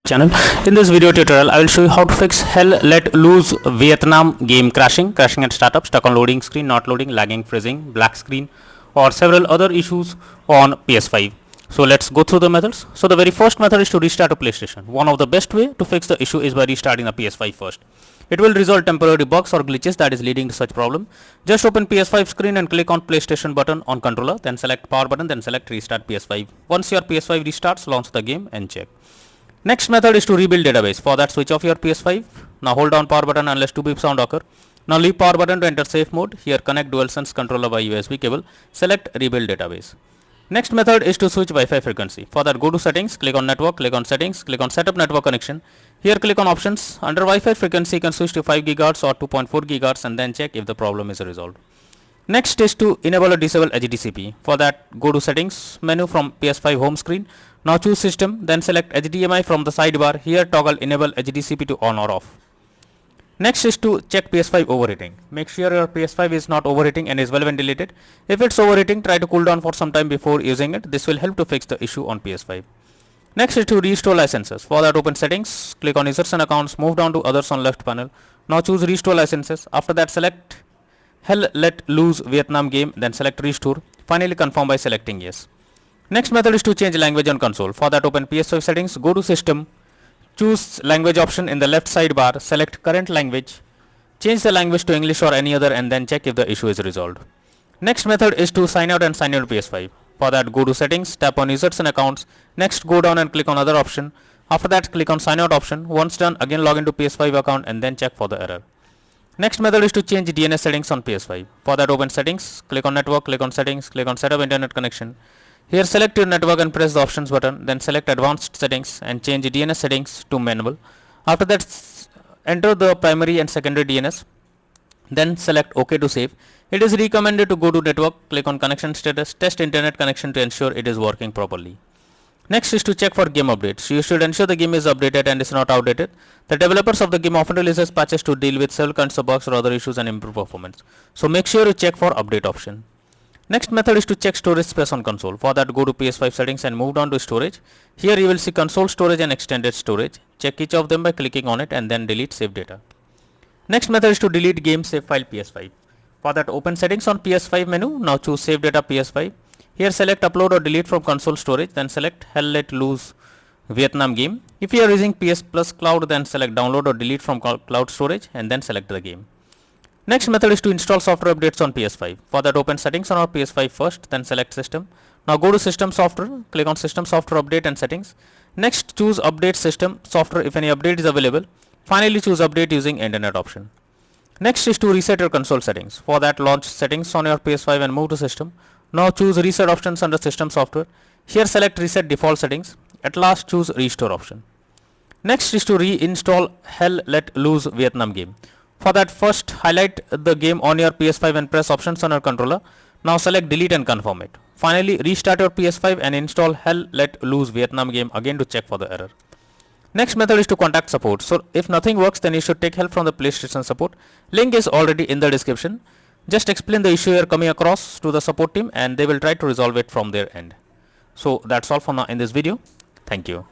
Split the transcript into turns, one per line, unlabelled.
channel. In this video tutorial I will show you how to fix Hell Let Loose Vietnam game crashing at startup, stuck on loading screen, not loading, lagging, freezing, black screen, or several other issues on PS5. So let's go through the methods. So the very first method is to restart a PlayStation. One of the best way to fix the issue is by restarting the PS5 first. It will resolve temporary bugs or glitches that is leading to such problem. Just open PS5 screen and click on PlayStation button on controller, then select power button, then select restart PS5. Once your PS5 restarts, launch the game and check. Next method is to rebuild database. For that, switch off your PS5. Now hold down power button unless 2 beep sound occur. Now leave power button to enter safe mode. Here connect DualSense controller by USB cable. Select rebuild database. Next method is to switch Wi-Fi frequency. For that, go to settings, click on network, click on settings, click on setup network connection. Here click on options. Under Wi-Fi frequency, you can switch to 5 GHz or 2.4 GHz and then check if the problem is resolved. Next is to enable or disable HDCP. For that, go to settings menu from PS5 home screen. Now choose system, then select HDMI from the sidebar. Here toggle enable HDCP to on or off. Next is to check PS5 overheating. Make sure your PS5 is not overheating and is well ventilated. If it's overheating, try to cool down for some time before using it. This will help to fix the issue on PS5. Next is to restore licenses. For that, open settings, click on users and accounts, move down to others on left panel. Now choose restore licenses. After that, select Hell Let Loose Vietnam game, then select restore. Finally confirm by selecting yes. Next method is to change language on console. For that, open PS5 settings, go to system, choose language option in the left sidebar, select current language, change the language to English or any other and then check if the issue is resolved. Next method is to sign out and sign in to PS5. For that, go to settings, tap on users and accounts. Next, go down and click on other option. After that, click on sign out option. Once done, again log into PS5 account and then check for the error. Next method is to change DNS settings on PS5. For that, open settings, click on network, click on settings, click on setup internet connection. Here select your network and press the options button, then select advanced settings and change DNS settings to manual. After that, enter the primary and secondary DNS, then select OK to save. It is recommended to go to network, click on connection status, test internet connection to ensure it is working properly. Next is to check for game updates. You should ensure the game is updated and is not outdated. The developers of the game often releases patches to deal with several kinds of bugs or other issues and improve performance. So make sure you check for update option. Next method is to check storage space on console. For that, go to PS5 settings and move down to storage. Here you will see console storage and extended storage. Check each of them by clicking on it and then delete save data. Next method is to delete game save file PS5. For that, open settings on PS5 menu. Now choose save data PS5. Here select upload or delete from console storage, then select Hell Let Loose Vietnam game. If you are using PS Plus Cloud, then select download or delete from cloud storage and then select the game. Next method is to install software updates on PS5. For that, open settings on our PS5 first, then select system. Now go to system software, click on system software update and settings. Next choose update system software if any update is available. Finally choose update using internet option. Next is to reset your console settings. For that, launch settings on your PS5 and move to system. Now choose reset options under system software. Here select reset default settings. At last choose restore option. Next is to reinstall Hell Let Loose Vietnam game. For that, first highlight the game on your PS5 and press options on your controller. Now select delete and confirm it. Finally restart your PS5 and install Hell Let Loose Vietnam game again to check for the error. Next method is to contact support. So if nothing works, then you should take help from the PlayStation support. Link is already in the description. Just explain the issue you are coming across to the support team and they will try to resolve it from their end. So that's all for now in this video. Thank you.